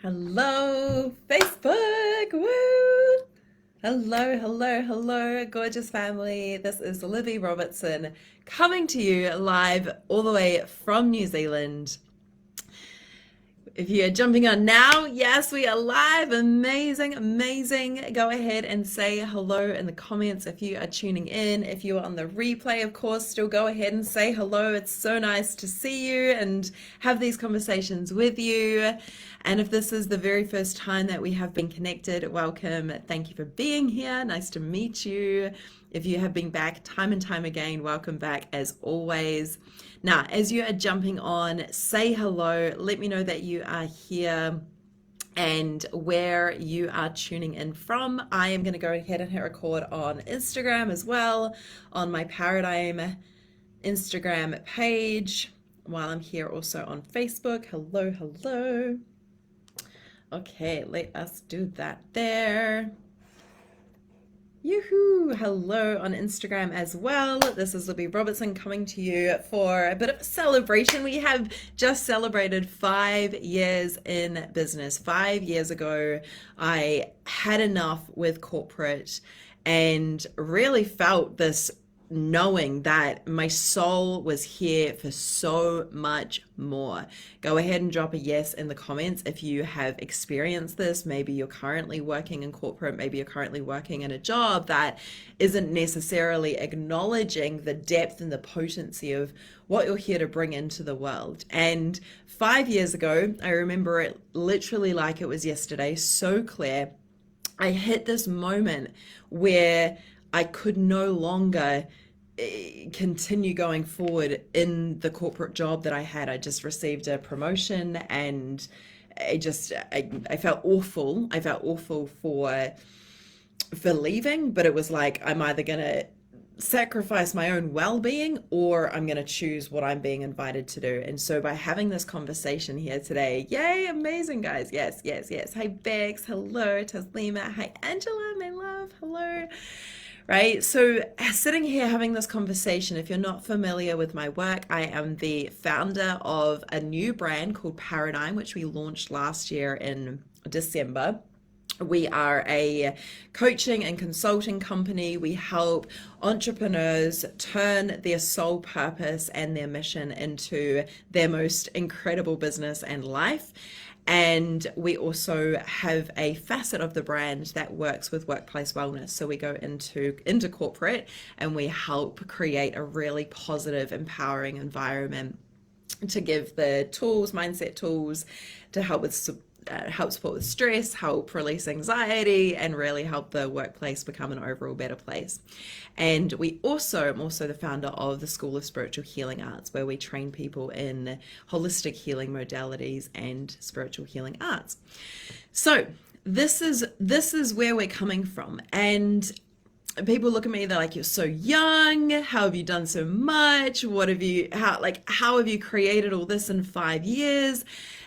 Hello, Facebook. Woo! Hello, gorgeous family. This is Libby Robertson coming to you live all the way from New Zealand. If you're jumping on now, yes, we are live. Amazing, amazing. Go ahead and say hello in the comments if you are tuning in. If you are on the replay, of course, still go ahead and say hello. It's so nice to see you and have these conversations with you. And if this is the very first time that we have been connected, welcome. Thank you for being here. Nice to meet you. If you have been back time and time again, welcome back as always. Now, as you are jumping on, say hello. Let me know that you are here and where you are tuning in from. I am going to go ahead and hit record on Instagram as well, on my Paradigm Instagram page, while I'm here also on Facebook. Hello, hello. Okay, let us do that there. Yoo-hoo! Hello on Instagram as well. This is Libby Robertson coming to you for a bit of a celebration. We have just celebrated 5 years in business. 5 years ago, I had enough with corporate and really felt this knowing that my soul was here for so much more. Go ahead and drop a yes in the comments if you have experienced this. Maybe you're currently working in corporate, maybe you're currently working in a job that isn't necessarily acknowledging the depth and the potency of what you're here to bring into the world. And 5 years ago, I remember it literally like it was yesterday, so clear. I hit this moment where I could no longer continue going forward in the corporate job that I had. I just received a promotion and I felt awful. I felt awful for leaving, but it was like I'm either going to sacrifice my own well-being or I'm going to choose what I'm being invited to do. And so by having this conversation here today, yay, amazing guys. Yes. Hi Bex, hello Taslima, hi Angela, my love, hello. Right, so sitting here having this conversation, if you're not familiar with my work, I am the founder of a new brand called Paradigm, which we launched last year in December. We are a coaching and consulting company. We help entrepreneurs turn their sole purpose and their mission into their most incredible business and life. And we also have a facet of the brand that works with workplace wellness. So we go into corporate and we help create a really positive, empowering environment to give the tools, mindset tools, to help support with stress, help release anxiety, and really help the workplace become an overall better place. And I'm also the founder of the School of Spiritual Healing Arts, where we train people in holistic healing modalities and spiritual healing arts. So this is where we're coming from. And people look at me, they're like, you're so young, how have you done so much, how have you created all this in 5 years?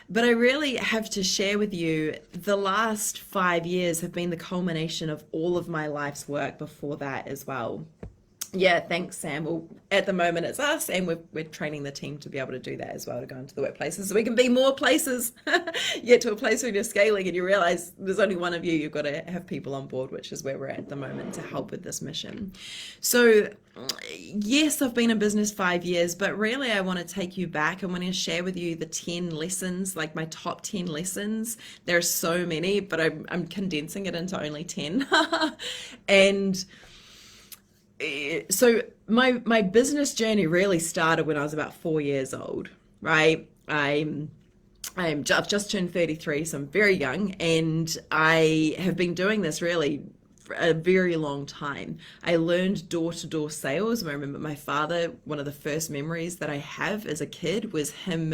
But I really have to share with you, the last 5 years have been the culmination of all of my life's work before that as well. Yeah, thanks, Sam. Well, at the moment it's us, and we're training the team to be able to do that as well, to go into the workplaces so we can be more places. You get to a place where you're scaling and you realize there's only one of you. You've got to have people on board, which is where we're at the moment to help with this mission. So yes, I've been in business 5 years, but really I want to take you back. I want to share with you the 10 lessons, like my top 10 lessons. There are so many, but I'm condensing it into only 10. And so my business journey really started when I was about 4 years old, right? I've just turned 33, so I'm very young, and I have been doing this really for a very long time. I learned door-to-door sales. I remember my father, one of the first memories that I have as a kid was him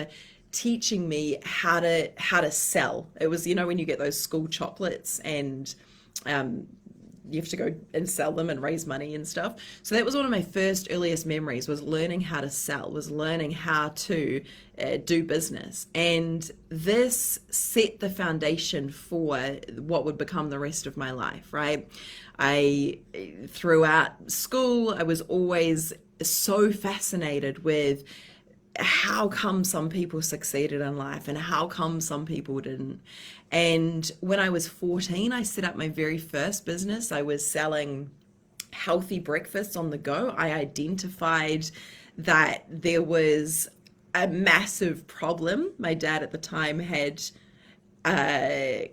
teaching me how to sell. It was, when you get those school chocolates and you have to go and sell them and raise money and stuff. So that was one of my first earliest memories, was learning how to sell, was learning how to do business. And this set the foundation for what would become the rest of my life, right? Throughout school, I was always so fascinated with how come some people succeeded in life and how come some people didn't. And when I was 14, I set up my very first business. I was selling healthy breakfasts on the go. I identified that there was a massive problem. My dad at the time had a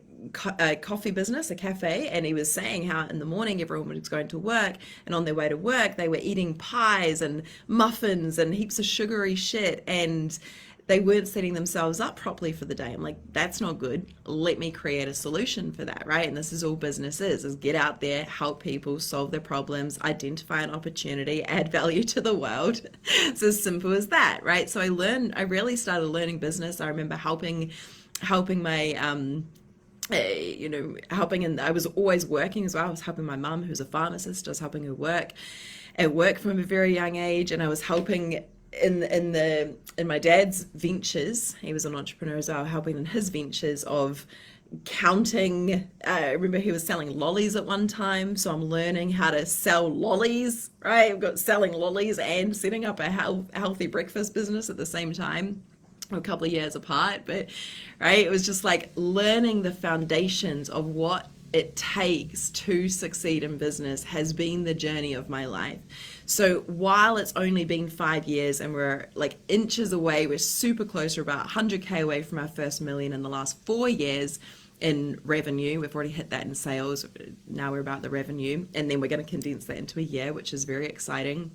coffee business, a cafe, and he was saying how in the morning everyone was going to work, and on their way to work they were eating pies and muffins and heaps of sugary shit, and they weren't setting themselves up properly for the day. I'm like, that's not good. Let me create a solution for that, right? And this is all business is get out there, help people solve their problems, identify an opportunity, add value to the world. It's as simple as that, right? So I really started learning business. I remember helping my helping, and I was always working as well. I was helping my mum, who's a pharmacist. I was helping her work from a very young age, and I was helping in my dad's ventures. He was an entrepreneur as well, helping in his ventures of counting. I remember he was selling lollies at one time, so I'm learning how to sell lollies, right? I've got selling lollies and setting up a healthy breakfast business at the same time, a couple of years apart. But right, it was just like learning the foundations of what it takes to succeed in business has been the journey of my life. So while it's only been 5 years and we're like inches away, we're super close, we're about 100K away from our first million in the last 4 years in revenue. We've already hit that in sales. Now we're about the revenue, and then we're going to condense that into a year, which is very exciting.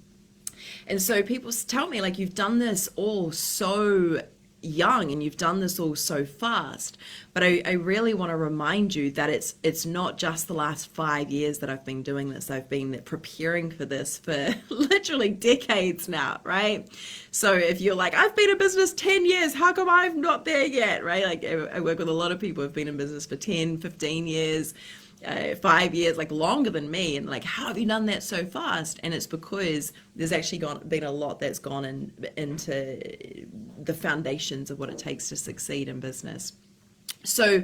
And so people tell me, like, you've done this all so young and you've done this all so fast, but I really want to remind you that it's not just the last 5 years that I've been doing this. I've been preparing for this for literally decades now, right? So if you're like, I've been in business 10 years, how come I'm not there yet, right? Like, I work with a lot of people who've been in business for 10, 15 years, 5 years, like longer than me, and like, how have you done that so fast? And it's because there's actually been a lot that's gone into the foundations of what it takes to succeed in business. So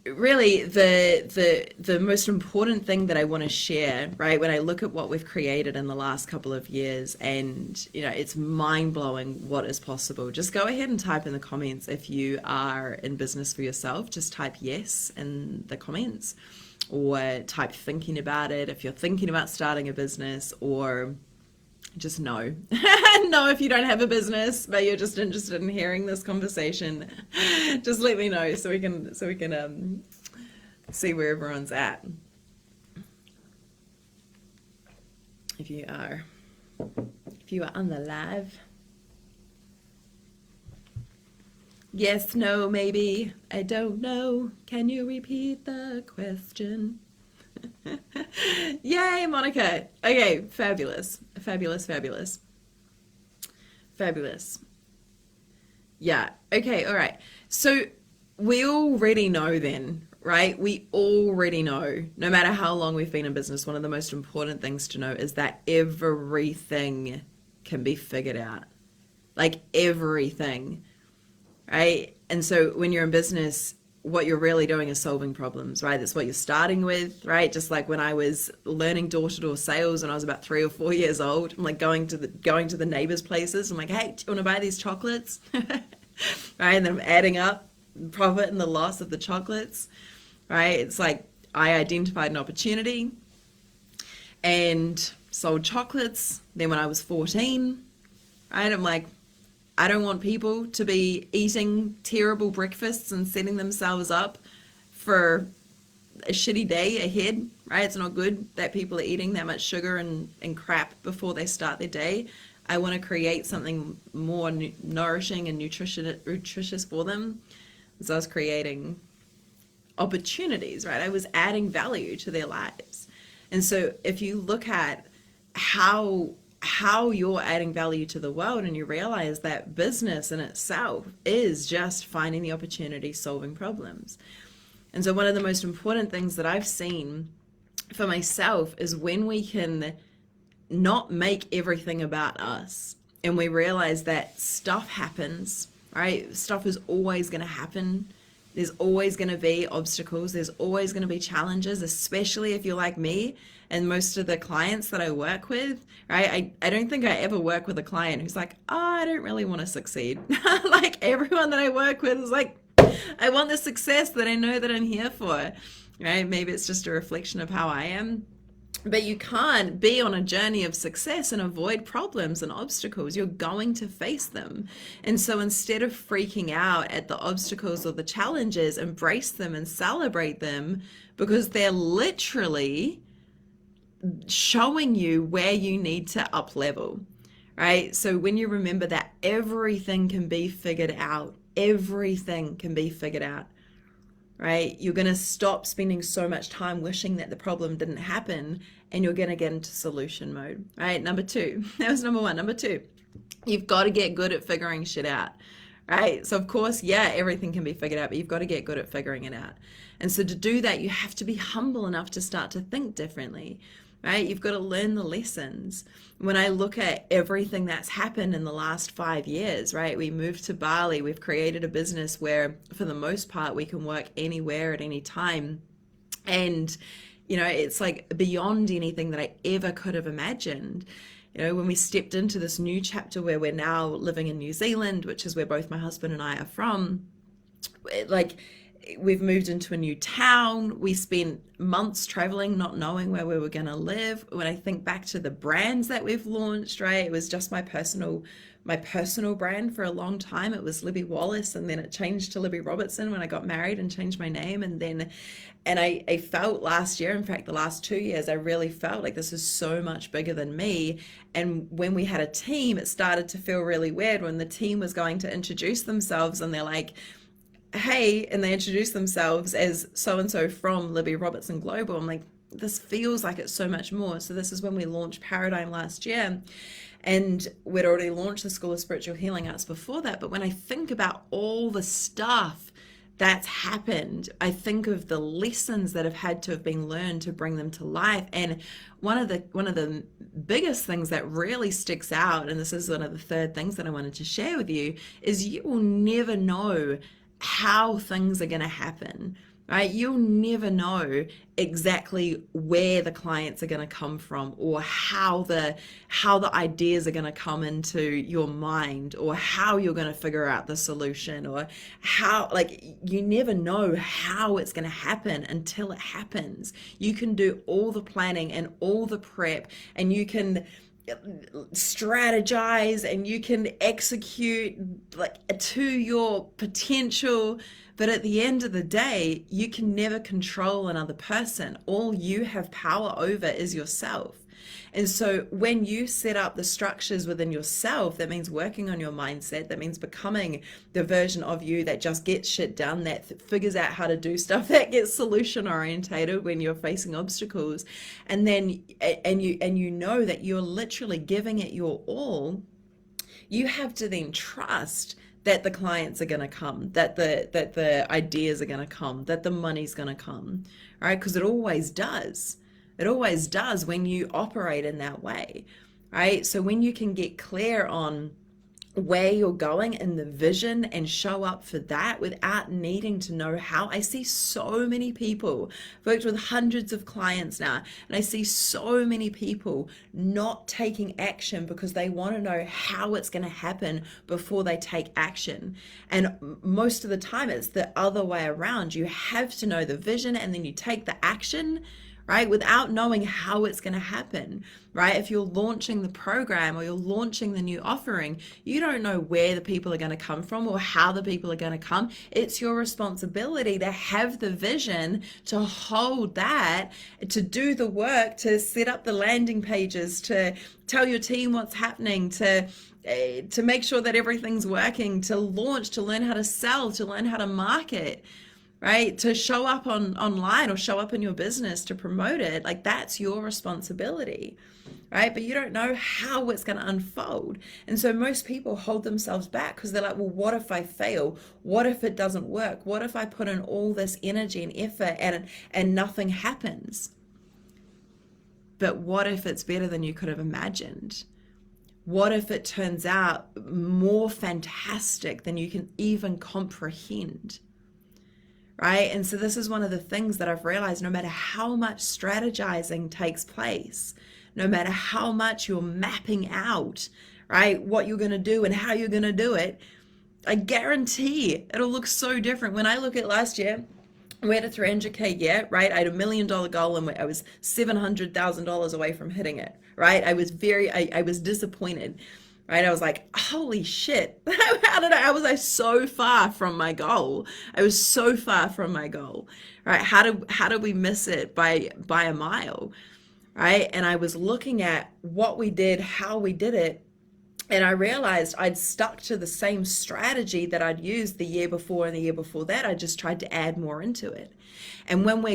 really the most important thing that I want to share, right, when I look at what we've created in the last couple of years, and it's mind-blowing what is possible. Just go ahead and type in the comments if you are in business for yourself. Just type yes in the comments, or type thinking about it if you're thinking about starting a business, or just no. No, if you don't have a business but you're just interested in hearing this conversation, just let me know so we can see where everyone's at. If you are on the live. Yes, no, maybe, I don't know. Can you repeat the question? Yay, Monica. Okay, fabulous. Yeah, okay, all right. So we already know then, right? We already know, no matter how long we've been in business, one of the most important things to know is that everything can be figured out. Like everything, right? And so when you're in business, what you're really doing is solving problems, right? That's what you're starting with, right? Just like when I was learning door-to-door sales and I was about 3 or 4 years old, I'm like going to the neighbors' places. I'm like, hey, do you want to buy these chocolates? Right? And then I'm adding up the profit and the loss of the chocolates, right? It's like I identified an opportunity and sold chocolates. Then when I was 14, right, I'm like, I don't want people to be eating terrible breakfasts and setting themselves up for a shitty day ahead, right? It's not good that people are eating that much sugar and crap before they start their day. I want to create something more nourishing and nutritious for them. So I was creating opportunities, right? I was adding value to their lives. And so if you look at how you're adding value to the world, and you realize that business in itself is just finding the opportunity, solving problems. And so one of the most important things that I've seen for myself is when we can not make everything about us, and we realize that stuff happens, right? Stuff is always going to happen There's always going to be obstacles. There's always going to be challenges, especially if you're like me and most of the clients that I work with, right? I don't think I ever work with a client who's like, oh, I don't really want to succeed. Like everyone that I work with is like, I want the success that I know that I'm here for, right? Maybe it's just a reflection of how I am. But you can't be on a journey of success and avoid problems and obstacles. You're going to face them. And so instead of freaking out at the obstacles or the challenges, embrace them and celebrate them, because they're literally showing you where you need to up level, right? So when you remember that everything can be figured out, everything can be figured out, right? You're going to stop spending so much time wishing that the problem didn't happen, and you're going to get into solution mode, right? Number two, that was number one. Number two, you've got to get good at figuring shit out, right? So of course, yeah, everything can be figured out, but you've got to get good at figuring it out. And so to do that, you have to be humble enough to start to think differently, right? You've got to learn the lessons. When I look at everything that's happened in the last 5 years, right? We moved to Bali. We've created a business where, for the most part, we can work anywhere at any time. And, you know, it's like beyond anything that I ever could have imagined. You know, when we stepped into this new chapter where we're now living in New Zealand, which is where both my husband and I are from, like, we've moved into a new town. We spent months traveling, not knowing where we were going to live. When I think back to the brands that we've launched, right, it was just my personal brand for a long time. It was Libby Wallace, and then it changed to Libby Robertson when I got married and changed my name. And I felt last year, in fact, the last 2 years, I really felt like this is so much bigger than me. And when we had a team, it started to feel really weird when the team was going to introduce themselves and they're like, hey, and they introduce themselves as so-and-so from Libby Robertson Global. I'm like, this feels like it's so much more. So this is when we launched Paradigm last year. And we'd already launched the School of Spiritual Healing Arts before that. But when I think about all the stuff that's happened, I think of the lessons that have had to have been learned to bring them to life. And one of the biggest things that really sticks out, and this is one of the third things that I wanted to share with you, is you will never know how things are going to happen, right? You'll never know exactly where the clients are going to come from, or how the ideas are going to come into your mind, or how you're going to figure out the solution, or how, like, you never know how it's going to happen until it happens. You can do all the planning and all the prep, and you can strategize and you can execute like to your potential, but at the end of the day, you can never control another person. All you have power over is yourself. And so when you set up the structures within yourself, that means working on your mindset, that means becoming the version of you that just gets shit done, that figures out how to do stuff, that gets solution orientated when you're facing obstacles. And then, and you know that you're literally giving it your all. You have to then trust that the clients are going to come, that the ideas are going to come, that the money's going to come, right? Because it always does. It always does when you operate in that way, right? So when you can get clear on where you're going and the vision and show up for that without needing to know how. I see so many people, I've worked with hundreds of clients now, and I see so many people not taking action because they want to know how it's going to happen before they take action. And most of the time it's the other way around. You have to know the vision and then you take the action, right? Without knowing how it's going to happen, right? If you're launching the program or you're launching the new offering, you don't know where the people are going to come from or how the people are going to come. It's your responsibility to have the vision, to hold that, to do the work, to set up the landing pages, to tell your team what's happening, to make sure that everything's working, to launch, to learn how to sell, to learn how to market, right? To show up online or show up in your business to promote it. Like, that's your responsibility, right? But you don't know how it's going to unfold. And so most people hold themselves back because they're like, well, what if I fail? What if it doesn't work? What if I put in all this energy and effort and nothing happens? But what if it's better than you could have imagined? What if it turns out more fantastic than you can even comprehend? right? And so this is one of the things that I've realized: no matter how much strategizing takes place, no matter how much you're mapping out, right, what you're going to do and how you're going to do it, I guarantee it'll look so different. When I look at last year, we had a 300K year, right? I had $1 million goal and I was $700,000 away from hitting it, right? I was disappointed, right? I was like, holy shit. How was I so far from my goal? I was so far from my goal, right? How did we miss it by a mile, right? And I was looking at what we did, how we did it, and I realized I'd stuck to the same strategy that I'd used the year before and the year before that. I just tried to add more into it. And when we're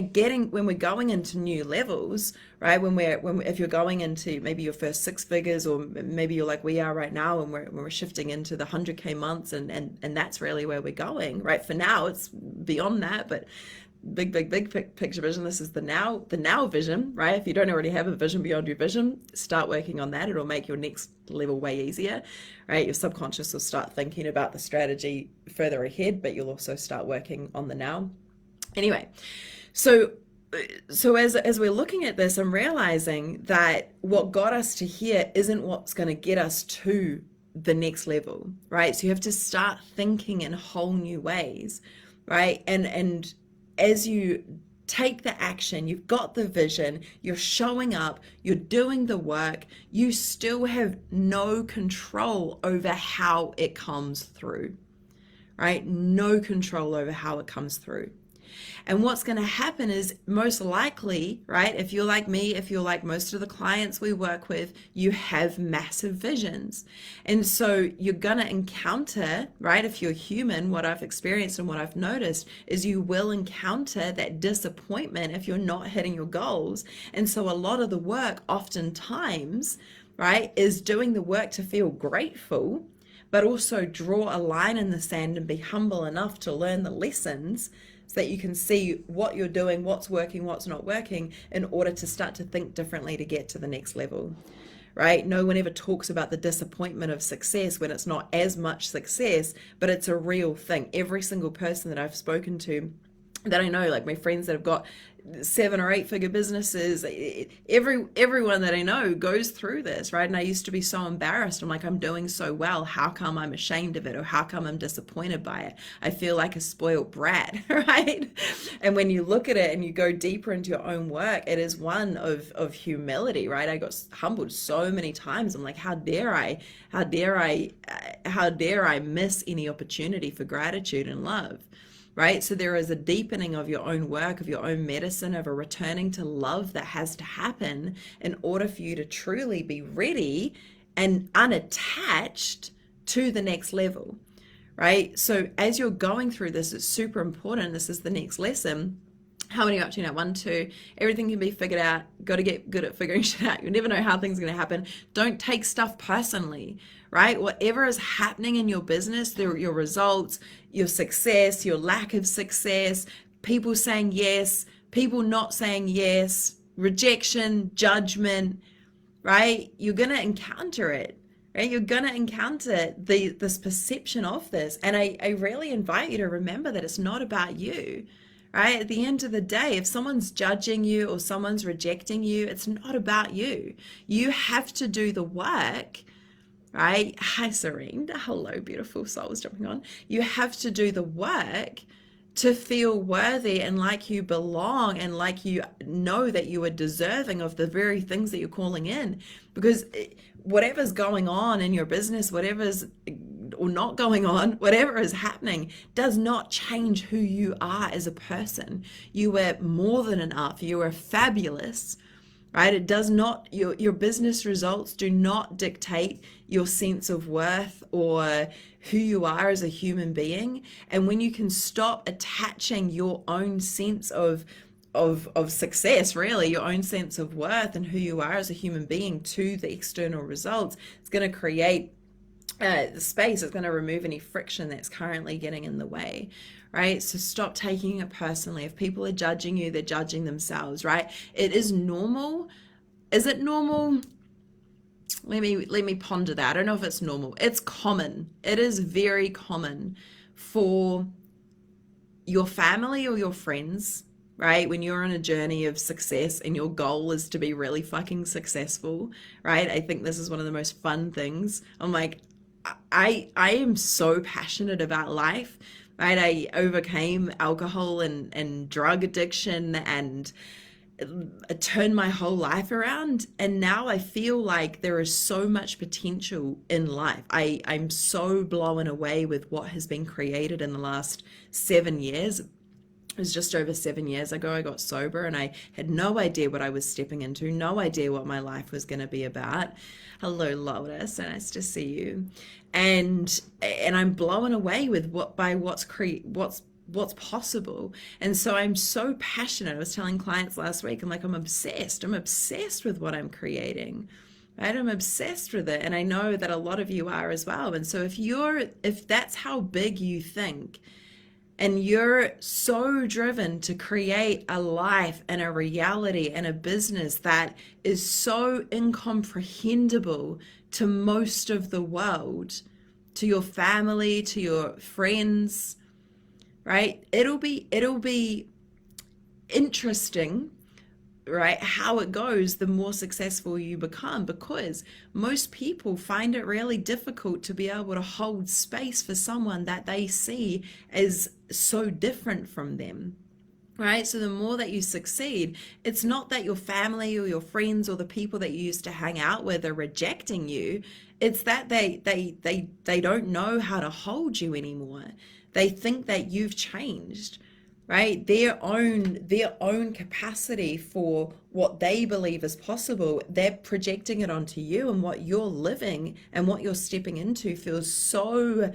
going into new levels, right? If you're going into maybe your first 6 figures, or maybe you're like we are right now, and we're shifting into the 100K months, and that's really where we're going, right? For now, it's beyond that, but big picture vision. This is the now vision, right? If you don't already have a vision beyond your vision, start working on that. It'll make your next level way easier, right? Your subconscious will start thinking about the strategy further ahead, but you'll also start working on the now. Anyway, so as we're looking at this, I'm realizing that what got us to here isn't what's going to get us to the next level, right? So you have to start thinking in whole new ways, right? And as you take the action, you've got the vision, you're showing up, you're doing the work, you still have no control over how it comes through, right? No control over how it comes through. And what's going to happen is, most likely, right, if you're like me, if you're like most of the clients we work with, you have massive visions. And so you're going to encounter, right, if you're human, what I've experienced and what I've noticed is you will encounter that disappointment if you're not hitting your goals. And so a lot of the work oftentimes, right, is doing the work to feel grateful, but also draw a line in the sand and be humble enough to learn the lessons, so that you can see what you're doing, what's working, what's not working, in order to start to think differently to get to the next level, right? No one ever talks about the disappointment of success when it's not as much success, but it's a real thing. Every single person that I've spoken to, that I know, like my friends that have got 7 or 8 figure businesses, everyone that I know goes through this, right? And I used to be so embarrassed. I'm like, I'm doing so well. How come I'm ashamed of it? Or how come I'm disappointed by it? I feel like a spoiled brat, right? And when you look at it and you go deeper into your own work, it is one of humility, right? I got humbled so many times. I'm like, how dare I miss any opportunity for gratitude and love? Right? So there is a deepening of your own work, of your own medicine, of a returning to love that has to happen in order for you to truly be ready and unattached to the next level, right? So as you're going through this, it's super important. This is the next lesson. How many are up to now? 1, 2. Everything can be figured out. Got to get good at figuring shit out. You never know how things are going to happen. Don't take stuff personally, right? Whatever is happening in your business, your results, your success, your lack of success, people saying yes, people not saying yes, rejection, judgment, right? You're going to encounter it. Right? You're going to encounter this perception of this. And I really invite you to remember that it's not about you. Right? At the end of the day, if someone's judging you or someone's rejecting you, it's not about you. You have to do the work, right? Hi, Serene. Hello, beautiful souls jumping on. You have to do the work to feel worthy and like you belong and like you know that you are deserving of the very things that you're calling in. Because whatever's going on in your business, whatever's or not going on, whatever is happening, does not change who you are as a person. You are more than enough. You are fabulous, right? It does not, your business results do not dictate your sense of worth or who you are as a human being. And when you can stop attaching your own sense of success, really, your own sense of worth and who you are as a human being to the external results, it's going to create the space. It's going to remove any friction that's currently getting in the way, right? So stop taking it personally. If people are judging you, they're judging themselves, right? It is normal. Is it normal? Let me ponder that. I don't know if it's normal. It's common. It is very common for your family or your friends, right? When you're on a journey of success and your goal is to be really fucking successful, right? I think this is one of the most fun things. I'm like, I am so passionate about life, right? I overcame alcohol and drug addiction and turned my whole life around, and now I feel like there is so much potential in life. I'm so blown away with what has been created in the last 7 years. It was just over 7 years ago I got sober, and I had no idea what I was stepping into, no idea what my life was going to be about. Hello, Lola, so nice to see you. And I'm blown away with what's possible. And so I'm so passionate. I was telling clients last week, I'm like, I'm obsessed with what I'm creating, right? I'm obsessed with it, and I know that a lot of you are as well. And so if that's how big you think, and you're so driven to create a life and a reality and a business that is so incomprehensible to most of the world, to your family, to your friends, right? It'll be interesting, right, how it goes the more successful you become, because most people find it really difficult to be able to hold space for someone that they see as so different from them, right? So the more that you succeed, it's not that your family or your friends or the people that you used to hang out with are rejecting you. It's that they don't know how to hold you anymore. They think that you've changed, right? Their own capacity for what they believe is possible, they're projecting it onto you, and what you're living and what you're stepping into feels so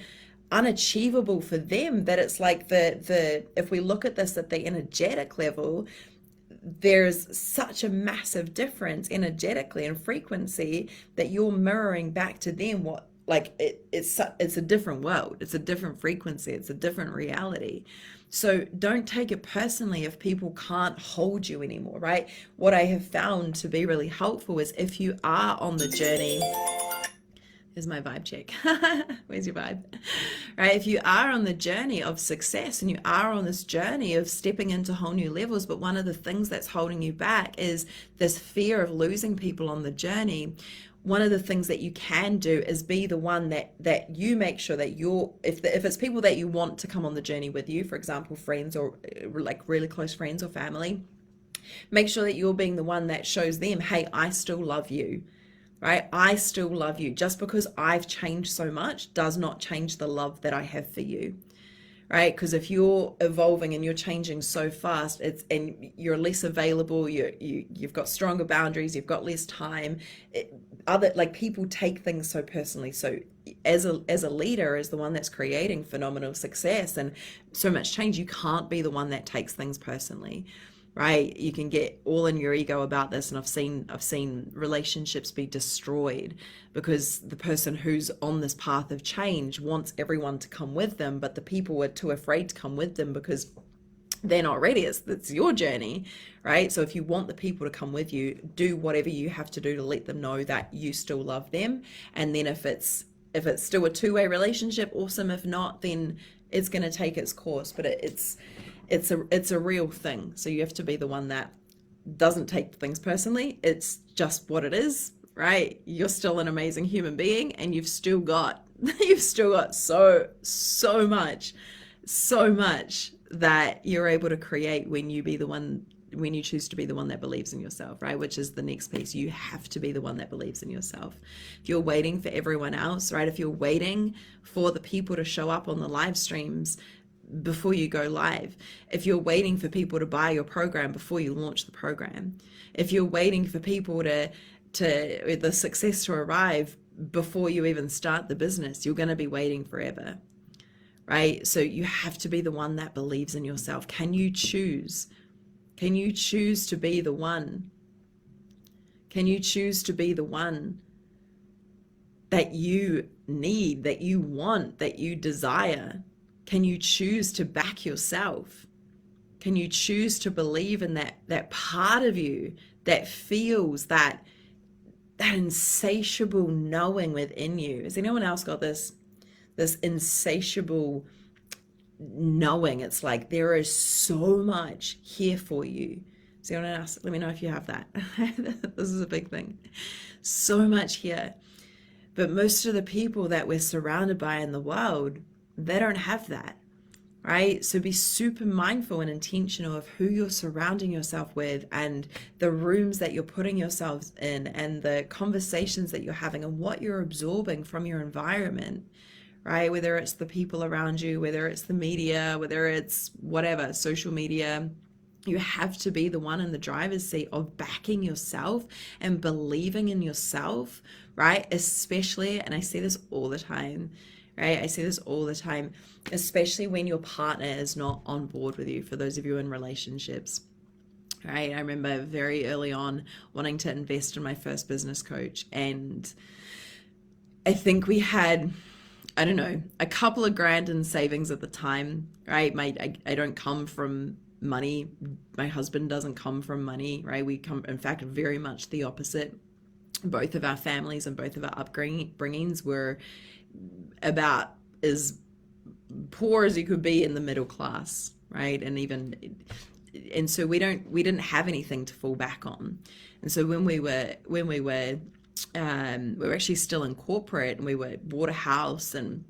unachievable for them that it's like the if we look at this at the energetic level, there's such a massive difference energetically and frequency that you're mirroring back to them what, like, it's a different world, it's a different frequency, it's a different reality. So don't take it personally if people can't hold you anymore, right? What I have found to be really helpful is if you are on the journey, here's my vibe check. Where's your vibe? Right? If you are on the journey of success and you are on this journey of stepping into whole new levels, but one of the things that's holding you back is this fear of losing people on the journey. One of the things that you can do is be the one that you make sure that if it's people that you want to come on the journey with you, for example, friends or like really close friends or family, make sure that you're being the one that shows them, hey, I still love you, right? I still love you. Just because I've changed so much does not change the love that I have for you, right? Because if you're evolving and you're changing so fast, and you're less available, you've got stronger boundaries, you've got less time. People take things so personally. So as a leader, as the one that's creating phenomenal success and so much change, you can't be the one that takes things personally, right? You can get all in your ego about this, and I've seen relationships be destroyed because the person who's on this path of change wants everyone to come with them, but the people are too afraid to come with them because they're not ready. It's your journey, right? So if you want the people to come with you, do whatever you have to do to let them know that you still love them. And then if it's still a two-way relationship, awesome. If not, then it's going to take its course. But it's a real thing. So you have to be the one that doesn't take things personally. It's just what it is, right? You're still an amazing human being, and you've still got so much that you're able to create when you choose to be the one that believes in yourself, right? Which is the next piece. You have to be the one that believes in yourself. If you're waiting for everyone else, right? If you're waiting for the people to show up on the live streams before you go live, if you're waiting for people to buy your program before you launch the program, if you're waiting for people to the success to arrive before you even start the business, you're going to be waiting forever, right? So you have to be the one that believes in yourself. Can you choose to be the one? Can you choose to be the one that you need, that you want, that you desire? Can you choose to back yourself? Can you choose to believe in that part of you that feels that insatiable knowing within you? Has anyone else got this insatiable knowing it's like there is so much here for you. So you want to ask, let me know if you have that. This is a big thing. So much here. But most of the people that we're surrounded by in the world, they don't have that, right? So be super mindful and intentional of who you're surrounding yourself with, and the rooms that you're putting yourselves in, and the conversations that you're having, and what you're absorbing from your environment, right? Whether it's the people around you, whether it's the media, whether it's whatever, social media. You have to be the one in the driver's seat of backing yourself and believing in yourself, right? Especially, and I say this all the time, right? I say this all the time, especially when your partner is not on board with you, for those of you in relationships, right? I remember very early on wanting to invest in my first business coach, and I think we had, I don't know, a couple of grand in savings at the time, right? I don't come from money. My husband doesn't come from money, right? We come, in fact, very much the opposite. Both of our families and both of our upbringings were about as poor as you could be in the middle class, right? And so we didn't have anything to fall back on. And so when we were actually still in corporate, and we bought a house, and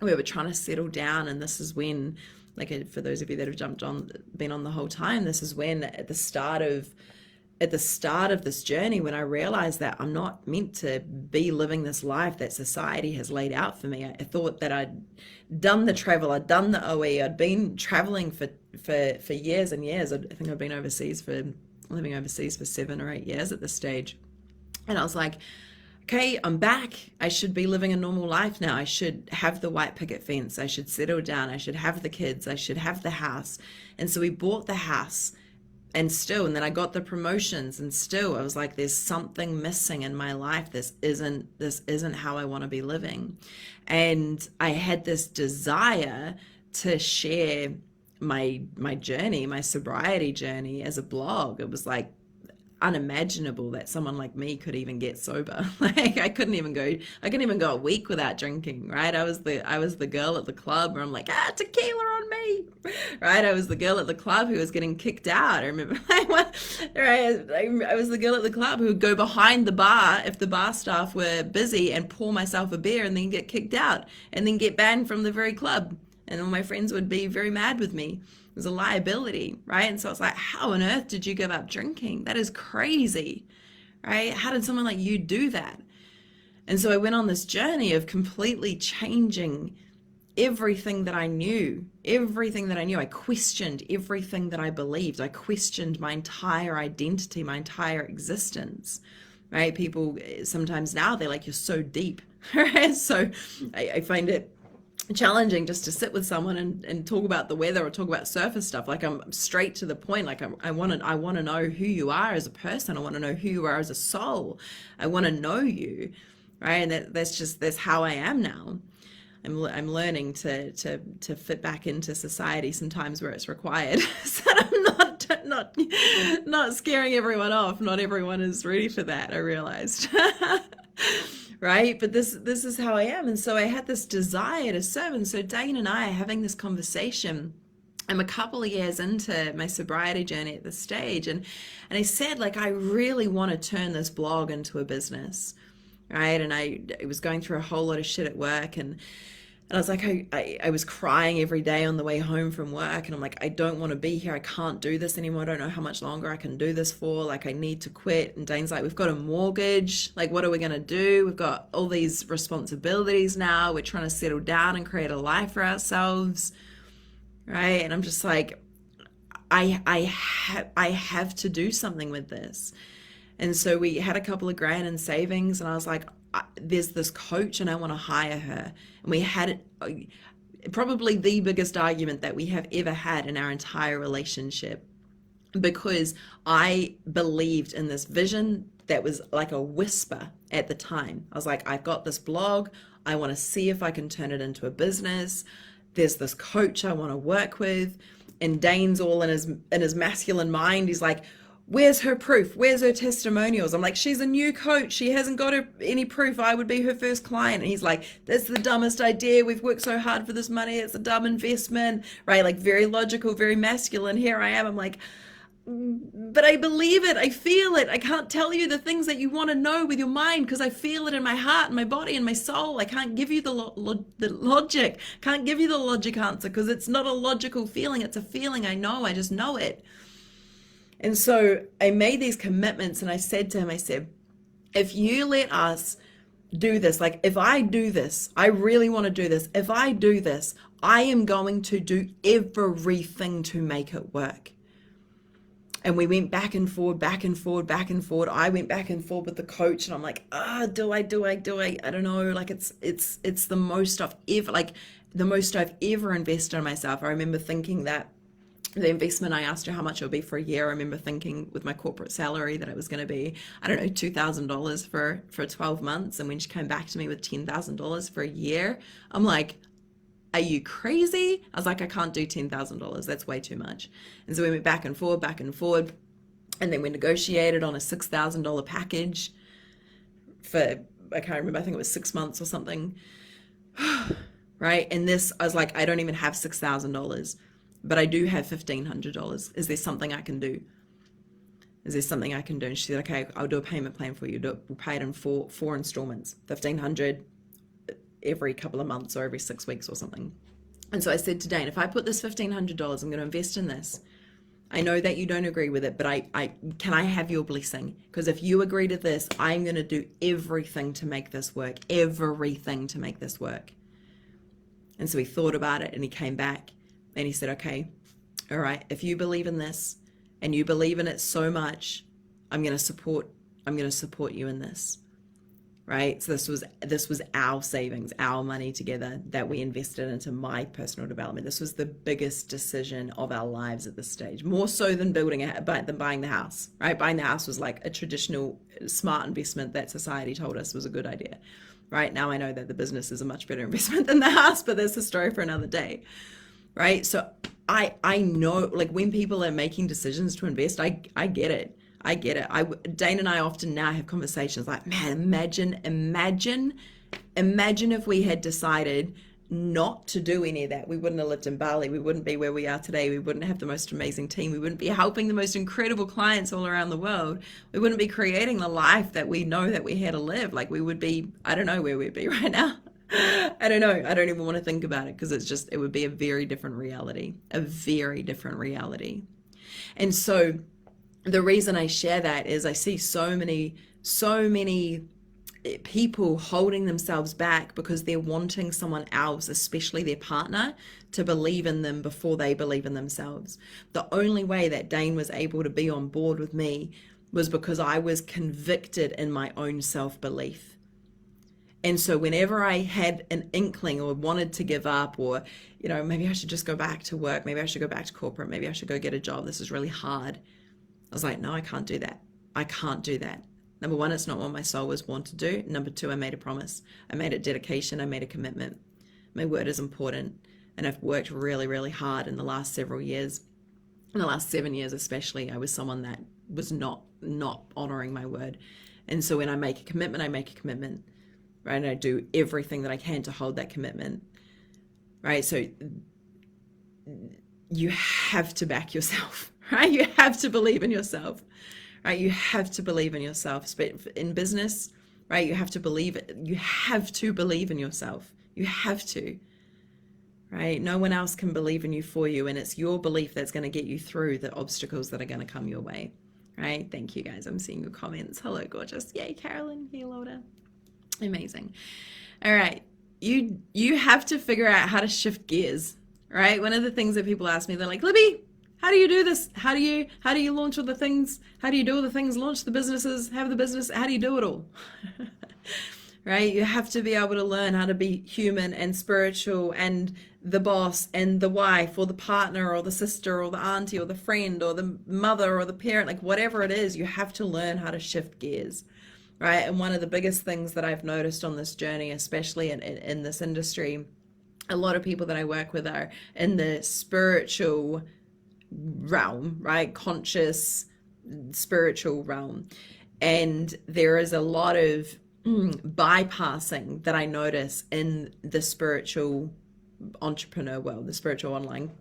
we were trying to settle down, and this is when, like, for those of you that have been on the whole time, this is when at the start of this journey, when I realized that I'm not meant to be living this life that society has laid out for me. I thought that I'd done the travel, I'd done the OE, I'd been traveling for years and years. I think I've been living overseas for 7 or 8 years at this stage. And I was like, okay, I'm back. I should be living a normal life now. I should have the white picket fence. I should settle down. I should have the kids. I should have the house. And so we bought the house, and then I got the promotions, and still I was like, there's something missing in my life. This isn't how I want to be living. And I had this desire to share my journey, my sobriety journey, as a blog. It was like unimaginable that someone like me could even get sober. Like I couldn't even go a week without drinking, right? I was the girl at the club where I'm like, tequila on me, right? I was the girl at the club who was getting kicked out. I remember, right? I was the girl at the club who would go behind the bar if the bar staff were busy and pour myself a beer and then get kicked out and then get banned from the very club. And all my friends would be very mad with me. It was a liability, right? And so it's like, how on earth did you give up drinking? That is crazy, right? How did someone like you do that? And so I went on this journey of completely changing everything that I knew. I questioned everything that I believed. I questioned my entire identity, my entire existence, right? People sometimes now, they're like, you're so deep, right? So I find it challenging just to sit with someone and talk about the weather or talk about surface stuff. Like, I'm straight to the point. Like, I want to know who you are as a person. I want to know who you are as a soul. I want to know you, right? And that's how I am now. I'm learning to fit back into society sometimes where it's required, so I'm not scaring everyone off. Not everyone is ready for that, I realized. Right? But this is how I am. And so I had this desire to serve. And so Dane and I are having this conversation. I'm a couple of years into my sobriety journey at this stage. And I said, like, I really want to turn this blog into a business, right? And I was going through a whole lot of shit at work. And I was like, I was crying every day on the way home from work. And I'm like, I don't want to be here. I can't do this anymore. I don't know how much longer I can do this for. Like, I need to quit. And Dane's like, we've got a mortgage. Like, what are we going to do? We've got all these responsibilities now. We're trying to settle down and create a life for ourselves, right? And I'm just like, I have to do something with this. And so we had a couple of grand in savings, and I was like, there's this coach and I want to hire her. And we had probably the biggest argument that we have ever had in our entire relationship, because I believed in this vision that was like a whisper at the time. I was like, I've got this blog. I want to see if I can turn it into a business. There's this coach I want to work with. And Dane's all in his masculine mind. He's like, where's her proof? Where's her testimonials? I'm like, she's a new coach. She hasn't got any proof. I would be her first client. And he's like, that's the dumbest idea. We've worked so hard for this money. It's a dumb investment, right? Like very logical, very masculine. Here I am. I'm like, but I believe it. I feel it. I can't tell you the things that you want to know with your mind because I feel it in my heart and my body and my soul. I can't give you the logic. Can't give you the logic answer because it's not a logical feeling. It's a feeling I know. I just know it. And so I made these commitments and I said to him, I said, if you let us do this, like if I do this, I really want to do this. If I do this, I am going to do everything to make it work. And we went back and forward, back and forward, back and forward. I went back and forward with the coach and I'm like, do I? I don't know. Like it's the most I've ever, like the most I've ever invested in myself. I remember thinking that the investment, I asked her how much it would be for a year. I remember thinking with my corporate salary that it was going to be, I don't know, $2,000 for 12 months. And when she came back to me with $10,000 for a year, I'm like, are you crazy? I was like, I can't do $10,000. That's way too much. And so we went back and forward, back and forward. And then we negotiated on a $6,000 package for, I can't remember, I think it was 6 months or something. Right? And this, I was like, I don't even have $6,000, but I do have $1,500. Is there something I can do? Is there something I can do? And she said, okay, I'll do a payment plan for you. We'll pay it in four installments, $1,500 every couple of months or every 6 weeks or something. And so I said to Dane, if I put this $1,500, I'm going to invest in this. I know that you don't agree with it, but can I have your blessing? Because if you agree to this, I'm going to do everything to make this work, everything to make this work. And so he thought about it and he came back and he said, okay, all right, if you believe in this and you believe in it so much, I'm going to support you in this. Right? So this was our savings, our money together that we invested into my personal development. This was the biggest decision of our lives at this stage, more so than buying the house, right? Buying the house was like a traditional smart investment that society told us was a good idea. Right? Now I know that the business is a much better investment than the house, but that's a story for another day. Right? So I know, like when people are making decisions to invest, I get it. I get it. Dane and I often now have conversations like, man, imagine if we had decided not to do any of that. We wouldn't have lived in Bali. We wouldn't be where we are today. We wouldn't have the most amazing team. We wouldn't be helping the most incredible clients all around the world. We wouldn't be creating the life that we know that we had to live. Like we would be, I don't know where we'd be right now. I don't know. I don't even want to think about it because it would be a very different reality, And so the reason I share that is I see so many people holding themselves back because they're wanting someone else, especially their partner, to believe in them before they believe in themselves. The only way that Dane was able to be on board with me was because I was convicted in my own self-belief. And so whenever I had an inkling or wanted to give up or, maybe I should just go back to work, maybe I should go back to corporate, maybe I should go get a job, this is really hard, I was like, no, I can't do that. I can't do that. Number one, it's not what my soul was born to do. Number two, I made a promise. I made a dedication. I made a commitment. My word is important. And I've worked really, really hard in the last several years. In the last 7 years especially, I was someone that was not honoring my word. And so when I make a commitment, I make a commitment. Right? And I do everything that I can to hold that commitment. Right? So you have to back yourself. Right? You have to believe in yourself, right? You have to believe in yourself. In business, right? You have to believe it. You have to believe in yourself. You have to, right? No one else can believe in you for you. And it's your belief that's going to get you through the obstacles that are going to come your way, right? Thank you guys. I'm seeing your comments. Hello, gorgeous. Yay, Carolyn. Hey, Loda. Amazing. All right. You have to figure out how to shift gears, right? One of the things that people ask me, they're like, Libby, how do you do this? How do you launch all the things? How do you do all the things? Launch the businesses, have the business. How do you do it all? Right? You have to be able to learn how to be human and spiritual and the boss and the wife or the partner or the sister or the auntie or the friend or the mother or the parent, like whatever it is, you have to learn how to shift gears. Right? And one of the biggest things that I've noticed on this journey, especially in this industry, a lot of people that I work with are in the spiritual realm, right? Conscious, spiritual realm. And there is a lot of bypassing that I notice in the spiritual entrepreneur world, the spiritual online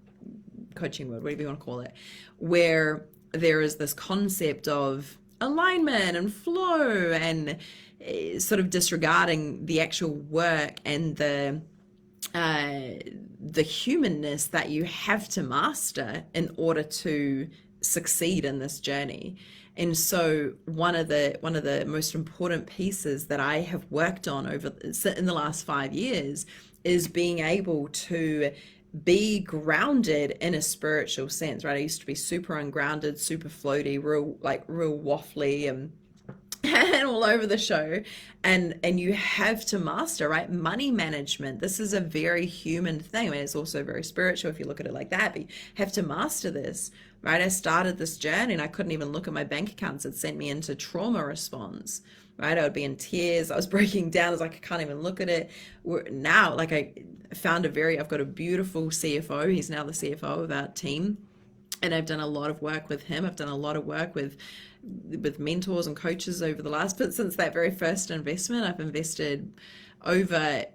coaching world, whatever you want to call it, where there is this concept of alignment and flow and sort of disregarding the actual work and the humanness that you have to master in order to succeed in this journey. And so one of the most important pieces that I have worked on over in the last 5 years is being able to be grounded in a spiritual sense, right? I used to be super ungrounded, super floaty, real waffly and all over the show. And you have to master, right? Money management. This is a very human thing. I mean, it's also very spiritual if you look at it like that, but you have to master this, right? I started this journey and I couldn't even look at my bank accounts. It sent me into trauma response, right? I would be in tears. I was breaking down. I was like, I can't even look at it. Now, like I've got a beautiful CFO. He's now the CFO of our team. And I've done a lot of work with him. I've done a lot of work with mentors and coaches over the last, but since that very first investment, I've invested over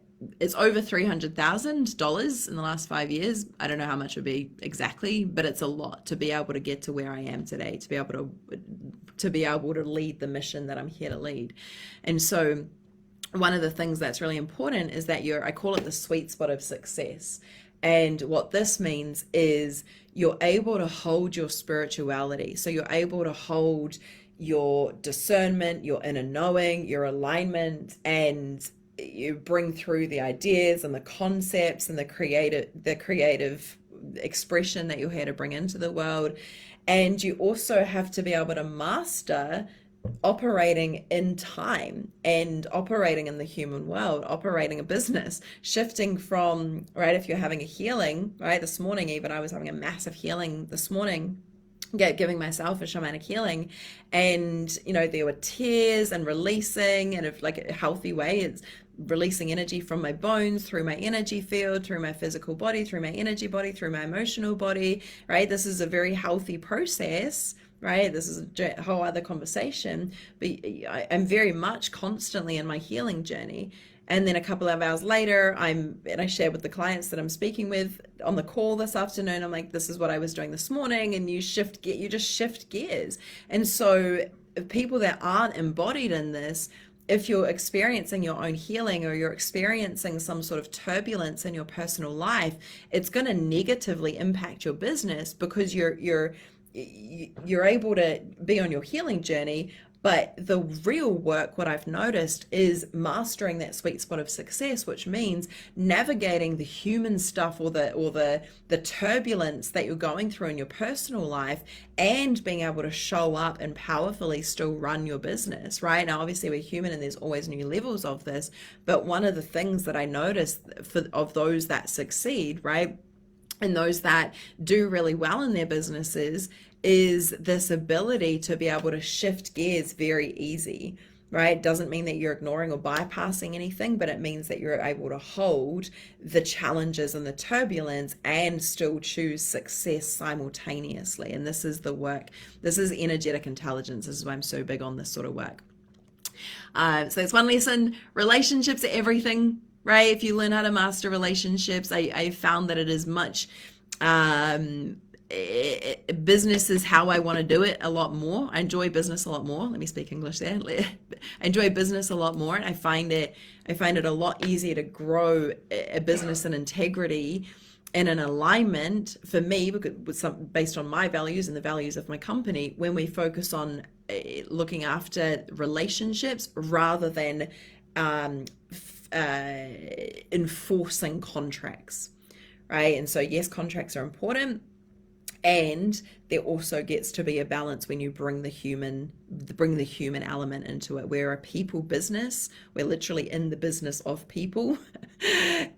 $300,000 in the last 5 years. I don't know how much it would be exactly, but it's a lot to be able to get to where I am today, to be able to lead the mission that I'm here to lead. And so one of the things that's really important is that I call it the sweet spot of success. And what this means is you're able to hold your spirituality. So you're able to hold your discernment, your inner knowing, your alignment, and you bring through the ideas and the concepts and the creative expression that you're here to bring into the world. And you also have to be able to master operating in time and operating in the human world, operating a business, shifting from, right, if you're having a healing, right, this morning even I was having a massive healing this morning, giving myself a shamanic healing, and there were tears and releasing in a healthy way. It's releasing energy from my bones through my energy field, through my physical body, through my energy body, through my emotional body, right? This is a very healthy process, right? This is a whole other conversation, but I'm very much constantly in my healing journey. And then a couple of hours later, I share with the clients that I'm speaking with on the call this afternoon, I'm like, this is what I was doing this morning. And you just shift gears. And so people that aren't embodied in this, if you're experiencing your own healing or you're experiencing some sort of turbulence in your personal life, it's going to negatively impact your business because you're able to be on your healing journey. But the real work, what I've noticed, is mastering that sweet spot of success, which means navigating the human stuff or the turbulence that you're going through in your personal life and being able to show up and powerfully still run your business, right? Now, obviously we're human and there's always new levels of this, but one of the things that I noticed of those that succeed, right, and those that do really well in their businesses is this ability to be able to shift gears very easy, right? Doesn't mean that you're ignoring or bypassing anything, but it means that you're able to hold the challenges and the turbulence and still choose success simultaneously. And this is the work. This is energetic intelligence. This is why I'm so big on this sort of work. So that's one lesson. Relationships are everything, right? If you learn how to master relationships, I found that it is much business is how I want to do it a lot more. I enjoy business a lot more. Let me speak English there. I enjoy business a lot more, and I find it a lot easier to grow a business in integrity and an alignment for me, because based on my values and the values of my company, when we focus on looking after relationships rather than enforcing contracts, right? And so yes, contracts are important. And there also gets to be a balance when you bring the human element into it. We're a people business. We're literally in the business of people.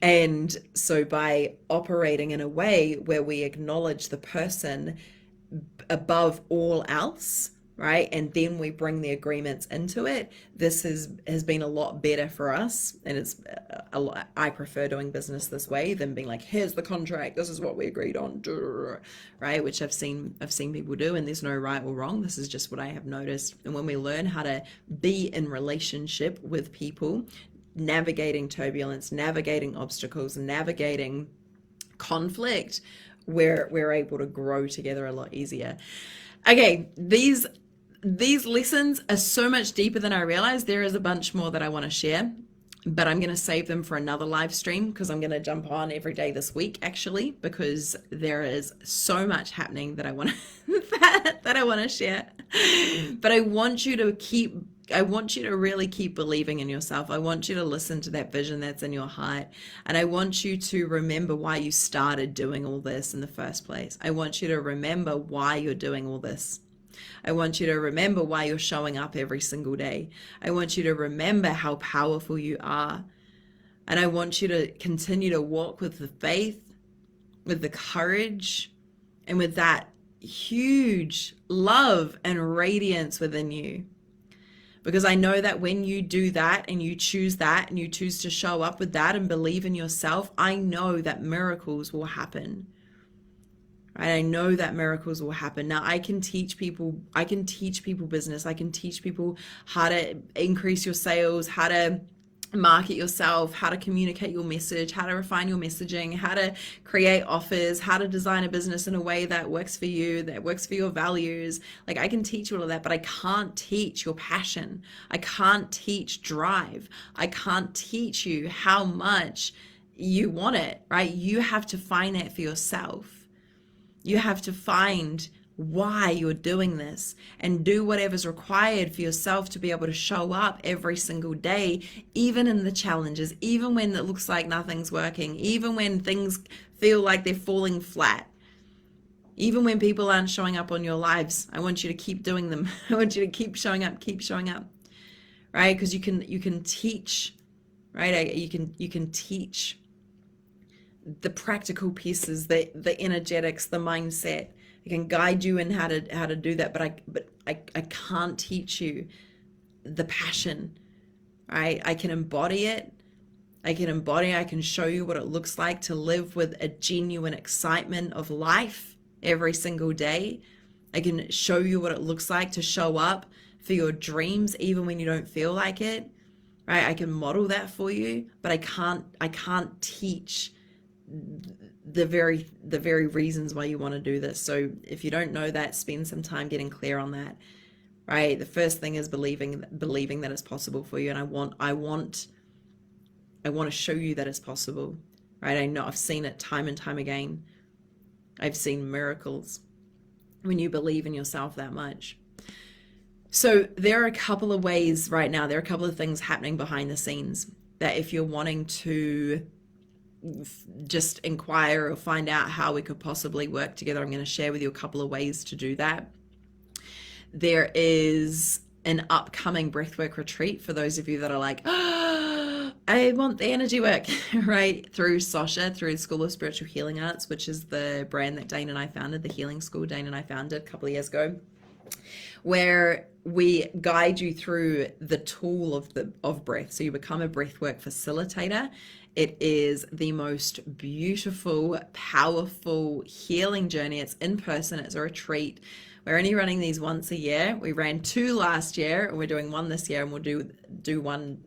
And so by operating in a way where we acknowledge the person above all else, right? And then we bring the agreements into it. This has been a lot better for us, and it's a lot, I prefer doing business this way than being like, here's the contract, this is what we agreed on, right? Which I've seen people do, and there's no right or wrong. This is just what I have noticed. And when we learn how to be in relationship with people, navigating turbulence, navigating obstacles, navigating conflict, we're able to grow together a lot easier. Okay, these lessons are so much deeper than I realized. There is a bunch more that I want to share, but I'm going to save them for another live stream, because I'm going to jump on every day this week, actually, because there is so much happening that I want to that I want to share. But I want you to really keep believing in yourself. I want you to listen to that vision that's in your heart. And I want you to remember why you started doing all this in the first place. I want you to remember why you're doing all this. I want you to remember why you're showing up every single day. I want you to remember how powerful you are. And I want you to continue to walk with the faith, with the courage, and with that huge love and radiance within you. Because I know that when you do that and you choose to show up with that and believe in yourself, I know that miracles will happen. Right? I know that miracles will happen. Now I can teach people business. I can teach people how to increase your sales, how to market yourself, how to communicate your message, how to refine your messaging, how to create offers, how to design a business in a way that works for you, that works for your values. Like, I can teach you all of that, but I can't teach your passion. I can't teach drive. I can't teach you how much you want it, right? You have to find that for yourself. You have to find why you're doing this and do whatever's required for yourself to be able to show up every single day, even in the challenges, even when it looks like nothing's working, even when things feel like they're falling flat, even when people aren't showing up on your lives. I want you to keep doing them. I want you to keep showing up, right? Because you can teach, right? You can teach the practical pieces, the energetics, the mindset. I can guide you in how to do that, but I can't teach you the passion, right? I can embody it. I can show you what it looks like to live with a genuine excitement of life every single day. I can show you what it looks like to show up for your dreams even when you don't feel like it, right? I can model that for you, but I can't teach the very reasons why you want to do this. So if you don't know that, spend some time getting clear on that, right? The first thing is believing that it's possible for you. And I want to show you that it's possible, right? I know I've seen it time and time again. I've seen miracles when you believe in yourself that much. So there are a couple of ways right now, there are a couple of things happening behind the scenes that if you're wanting to just inquire or find out how we could possibly work together, I'm going to share with you a couple of ways to do that. There is an upcoming breathwork retreat for those of you that are like, oh, I want the energy work, right? Through Sasha, through the School of Spiritual Healing Arts, which is the brand that Dane and I founded, the healing school Dane and I founded a couple of years ago, where we guide you through the tool of breath. So you become a breathwork facilitator. It is the most beautiful, powerful healing journey. It's in person. It's a retreat. We're only running these once a year. We ran 2 last year, and we're doing 1 this year, and we'll do 1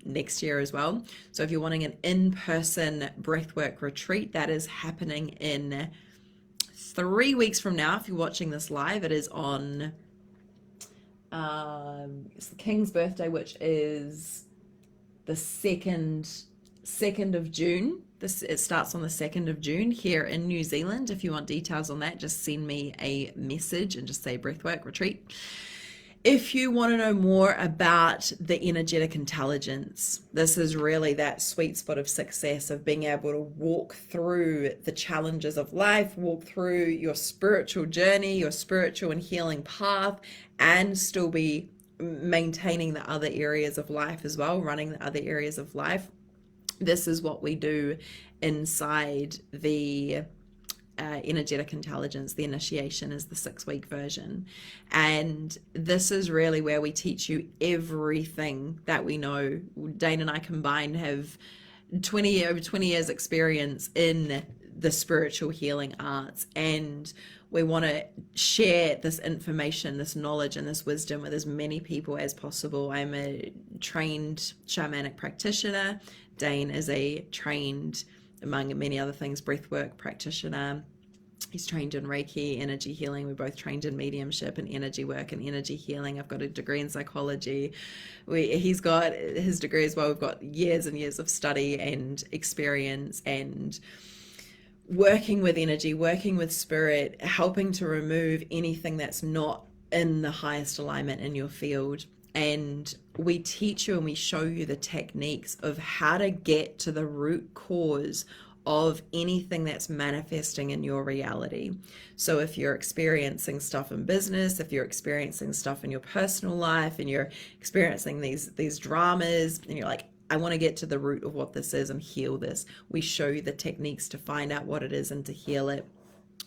next year as well. So if you're wanting an in-person breathwork retreat, that is happening in 3 weeks from now. If you're watching this live, it is on it's the King's birthday, which is the 2nd of June. It starts on the 2nd of June here in New Zealand. If you want details on that, just send me a message and just say breathwork retreat. If you want to know more about the energetic intelligence, this is really that sweet spot of success, of being able to walk through the challenges of life, walk through your spiritual journey, your spiritual and healing path, and still be maintaining the other areas of life as well, running the other areas of life. This is what we do inside the energetic intelligence. The initiation is the 6-week version. And this is really where we teach you everything that we know. Dane and I combined have over 20 years experience in the spiritual healing arts, and we want to share this information, this knowledge, and this wisdom with as many people as possible. I'm a trained shamanic practitioner. Dane is a trained, among many other things, breathwork practitioner. He's trained in Reiki, energy healing. We're both trained in mediumship and energy work and energy healing. I've got a degree in psychology. He's got his degree as well. We've got years and years of study and experience and working with energy, working with spirit, helping to remove anything that's not in the highest alignment in your field. And we teach you and we show you the techniques of how to get to the root cause of anything that's manifesting in your reality. So if you're experiencing stuff in business, if you're experiencing stuff in your personal life, and you're experiencing these dramas, and you're like, I want to get to the root of what this is and heal this, we show you the techniques to find out what it is and to heal it.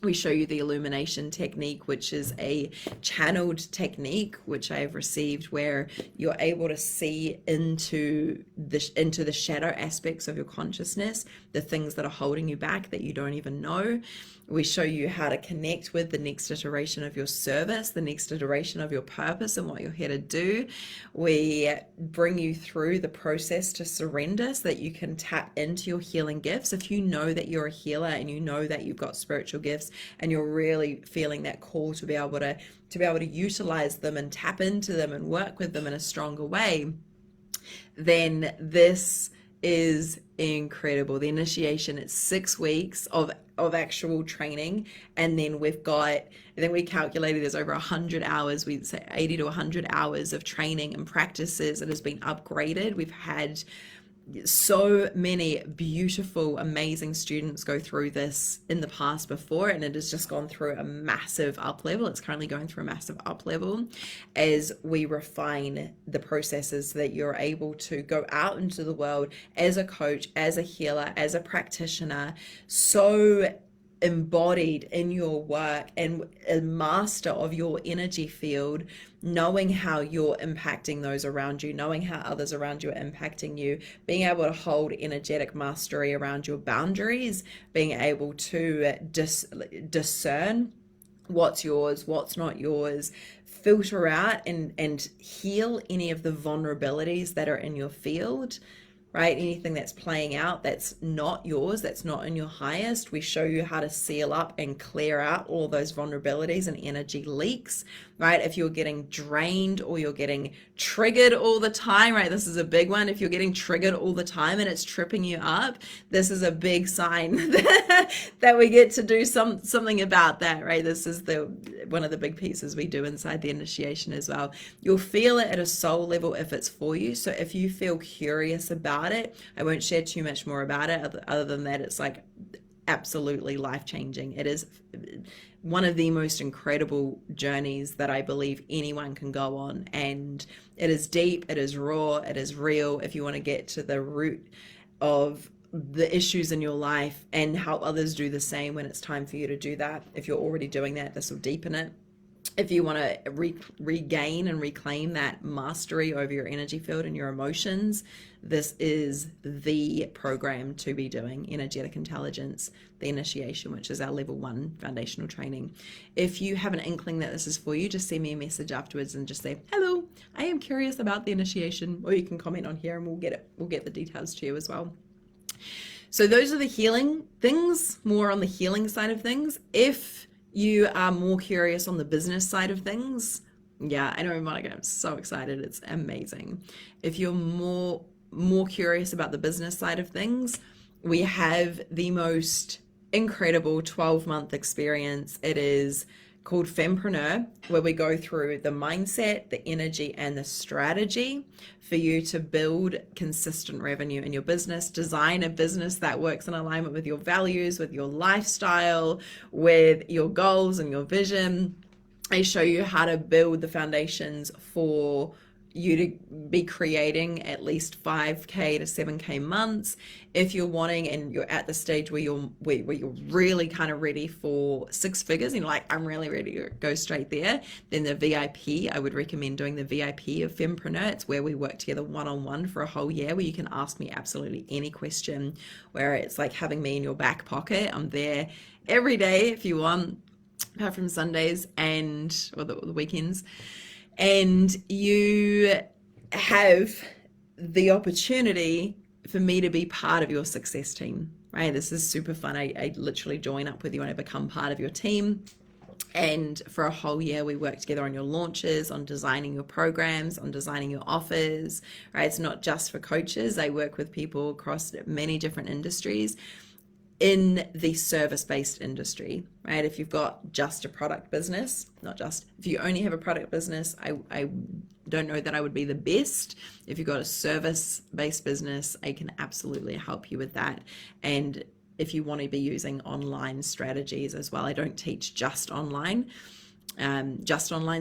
We show you the illumination technique, which is a channeled technique, which I have received, where you're able to see into the shadow aspects of your consciousness, the things that are holding you back that you don't even know. We show you how to connect with the next iteration of your service, the next iteration of your purpose and what you're here to do. We bring you through the process to surrender so that you can tap into your healing gifts. If you know that you're a healer and you know that you've got spiritual gifts and you're really feeling that call to be able to utilize them and tap into them and work with them in a stronger way, then this is incredible. The initiation, it's 6 weeks of actual training, and then we calculated there's over 100 hours, we'd say 80 to 100 hours of training and practices that has been upgraded. We've had so many beautiful, amazing students go through this in the past before, and it has just gone through a massive up level. It's currently going through a massive up level as we refine the processes so that you're able to go out into the world as a coach, as a healer, as a practitioner, so embodied in your work and a master of your energy field, knowing how you're impacting those around you, knowing how others around you are impacting you, being able to hold energetic mastery around your boundaries, being able to discern what's yours, what's not yours, filter out and heal any of the vulnerabilities that are in your field, right? Anything that's playing out that's not yours, that's not in your highest, we show you how to seal up and clear out all those vulnerabilities and energy leaks, right? If you're getting drained or you're getting triggered all the time, right? This is a big one. If you're getting triggered all the time and it's tripping you up, this is a big sign that we get to do something about that, right? This is one of the big pieces we do inside the initiation as well. You'll feel it at a soul level if it's for you. So if you feel curious about it, I won't share too much more about it other than that it's like absolutely life-changing. It is one of the most incredible journeys that I believe anyone can go on, and it is deep, it is raw, it is real. If you want to get to the root of the issues in your life and help others do the same when it's time for you to do that, if you're already doing that, this will deepen it. If you want to regain and reclaim that mastery over your energy field and your emotions, this is the program to be doing, Energetic Intelligence, the initiation, which is our level 1 foundational training. If you have an inkling that this is for you, just send me a message afterwards and just say, hello, I am curious about the initiation, or you can comment on here and we'll get the details to you as well. So those are the healing things, more on the healing side of things. If you are more curious on the business side of things, yeah, I know, Monica, I'm so excited. It's amazing. If you're more curious about the business side of things, we have the most incredible 12-month experience. It is called Fempreneur, where we go through the mindset, the energy, and the strategy for you to build consistent revenue in your business, design a business that works in alignment with your values, with your lifestyle, with your goals and your vision. I show you how to build the foundations for you to be creating at least 5K to 7K months. If you're wanting and you're at the stage where you're really kind of ready for six figures and you're like, I'm really ready to go straight there, then the VIP, I would recommend doing the VIP of Fempreneur. It's where we work together one-on-one for a whole year, where you can ask me absolutely any question, where it's like having me in your back pocket. I'm there every day if you want, apart from Sundays or the weekends. And you have the opportunity for me to be part of your success team, right? This is super fun. I literally join up with you and I become part of your team. And for a whole year, we work together on your launches, on designing your programs, on designing your offers, right? It's not just for coaches. I work with people across many different industries in the service-based industry, right? If you've got just a product business, if you only have a product business, I don't know that I would be the best. If you've got a service-based business, I can absolutely help you with that. And if you want to be using online strategies as well, I don't teach just online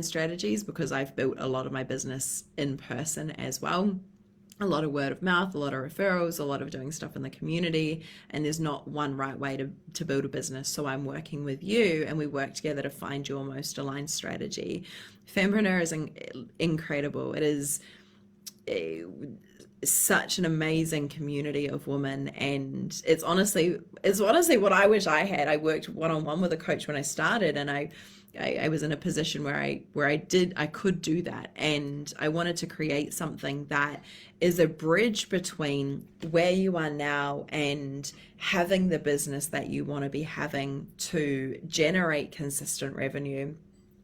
strategies, because I've built a lot of my business in person as well. A lot of word of mouth, a lot of referrals, a lot of doing stuff in the community, and there's not one right way to build a business. So I'm working with you and we work together to find your most aligned strategy. Fempreneur is incredible. It is such an amazing community of women, and it's honestly what I wish I had. I worked one-on-one with a coach when I started, and I was in a position where I could do that, and I wanted to create something that is a bridge between where you are now and having the business that you want to be having to generate consistent revenue.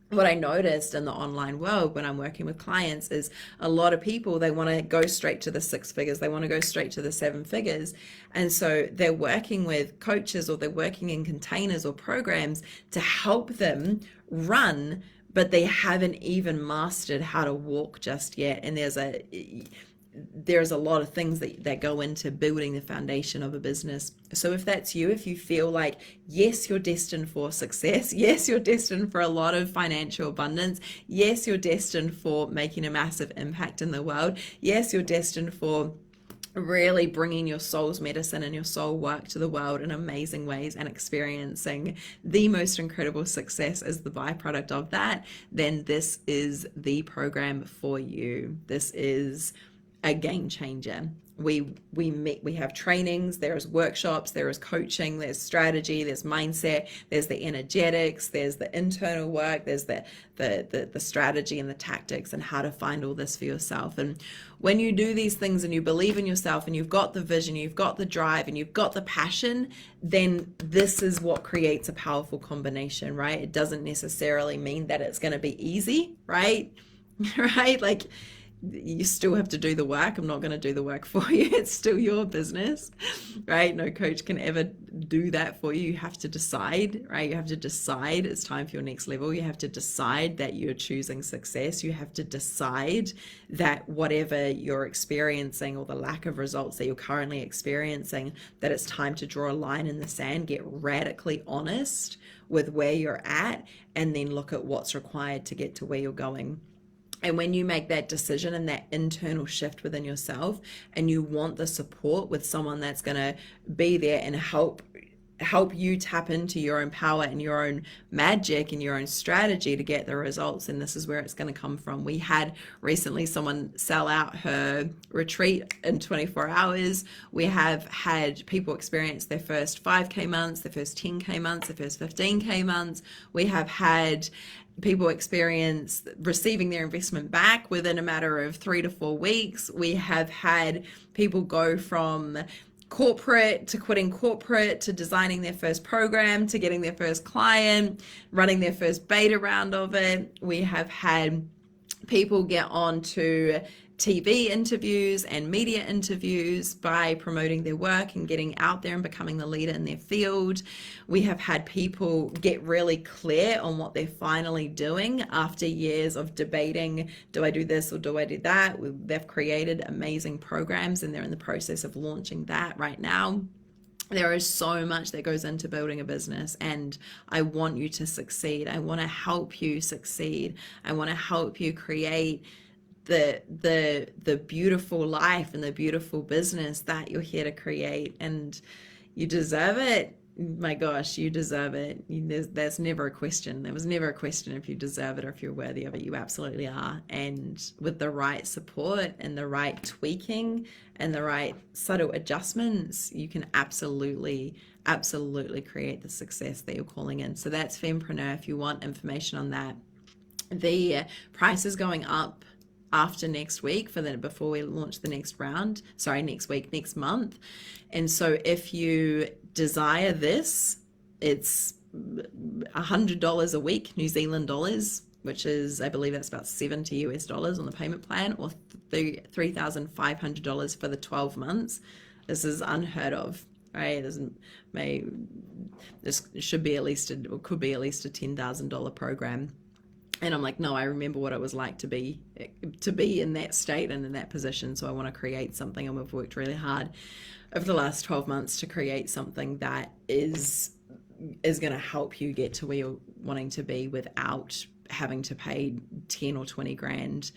What I noticed in the online world when I'm working with clients is a lot of people, they want to go straight to the six figures. They want to go straight to the seven figures. And so they're working with coaches, or they're working in containers or programs to help them run, but they haven't even mastered how to walk just yet. And there's a lot of things that go into building the foundation of a business. So if that's you, if you feel like, yes, you're destined for success, yes, you're destined for a lot of financial abundance, yes, you're destined for making a massive impact in the world, yes, you're destined for really bringing your soul's medicine and your soul work to the world in amazing ways and experiencing the most incredible success as the byproduct of that, then this is the program for you. This is a game changer. We have trainings, there's workshops, there is coaching, there's strategy, there's mindset, there's the energetics, there's the internal work, there's the strategy and the tactics and how to find all this for yourself. And when you do these things and you believe in yourself and you've got the vision, you've got the drive and you've got the passion, then this is what creates a powerful combination, right? It doesn't necessarily mean that it's going to be easy, right? Right? Like, you still have to do the work. I'm not going to do the work for you. It's still your business, right? No coach can ever do that for you. You have to decide, right? You have to decide it's time for your next level. You have to decide that you're choosing success. You have to decide that whatever you're experiencing or the lack of results that you're currently experiencing, that it's time to draw a line in the sand, get radically honest with where you're at, and then look at what's required to get to where you're going. And when you make that decision and that internal shift within yourself, and you want the support with someone that's going to be there and help you tap into your own power and your own magic and your own strategy to get the results, and this is where it's going to come from. We had recently someone sell out her retreat in 24 hours. We have had people experience their first 5K months, their first 10K months, their first 15K months. We have had people experience receiving their investment back within a matter of 3 to 4 weeks. We have had people go from corporate to quitting corporate to designing their first program to getting their first client, running their first beta round of it. We have had people get on to TV interviews and media interviews by promoting their work and getting out there and becoming the leader in their field. We have had people get really clear on what they're finally doing after years of debating, do I do this or do I do that? They've created amazing programs and they're in the process of launching that right now. There is so much that goes into building a business, and I want you to succeed. I want to help you succeed. I want to help you create the beautiful life and the beautiful business that you're here to create, and you deserve it. My gosh, you deserve it. There's never a question. There was never a question if you deserve it or if you're worthy of it. You absolutely are. And with the right support and the right tweaking and the right subtle adjustments, you can absolutely create the success that you're calling in. So that's Fempreneur. If you want information on that, the price is going up after next week before we launch the next round. Sorry, next month. And so if you desire this, it's $100 a week, New Zealand dollars, which is, I believe that's about $70 US on the payment plan, or $3,500 for the 12 months. This is unheard of, right? This should be at least could be at least a $10,000 program. And I'm like, no, I remember what it was like to be in that state and in that position. So I want to create something, and we've worked really hard over the last 12 months to create something that is going to help you get to where you're wanting to be without having to pay 10 or 20 grand.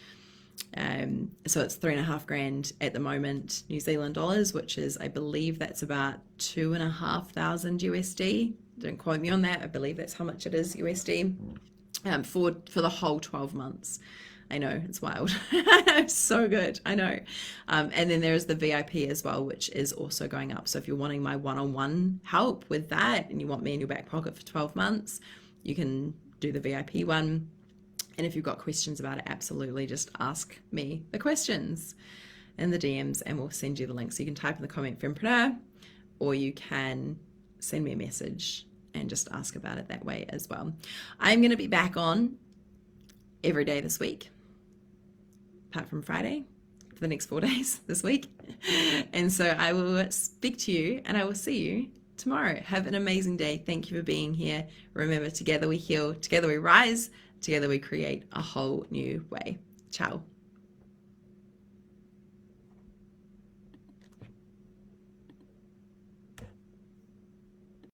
So it's 3.5 grand at the moment, New Zealand dollars, which is, I believe that's about 2,500 USD. Don't quote me on that. I believe that's how much it is USD. For the whole 12 months. I know, it's wild. It's so good, I know. And then there's the VIP as well, which is also going up. So if you're wanting my one-on-one help with that and you want me in your back pocket for 12 months, you can do the VIP one. And if you've got questions about it, absolutely just ask me the questions in the DMs and we'll send you the link. So you can type in the comment Fempreneur, or you can send me a message and just ask about it that way as well. I'm going to be back on every day this week, apart from Friday, for the next 4 days this week. And so I will speak to you and I will see you tomorrow. Have an amazing day. Thank you for being here. Remember, together we heal, together we rise, together we create a whole new way. Ciao.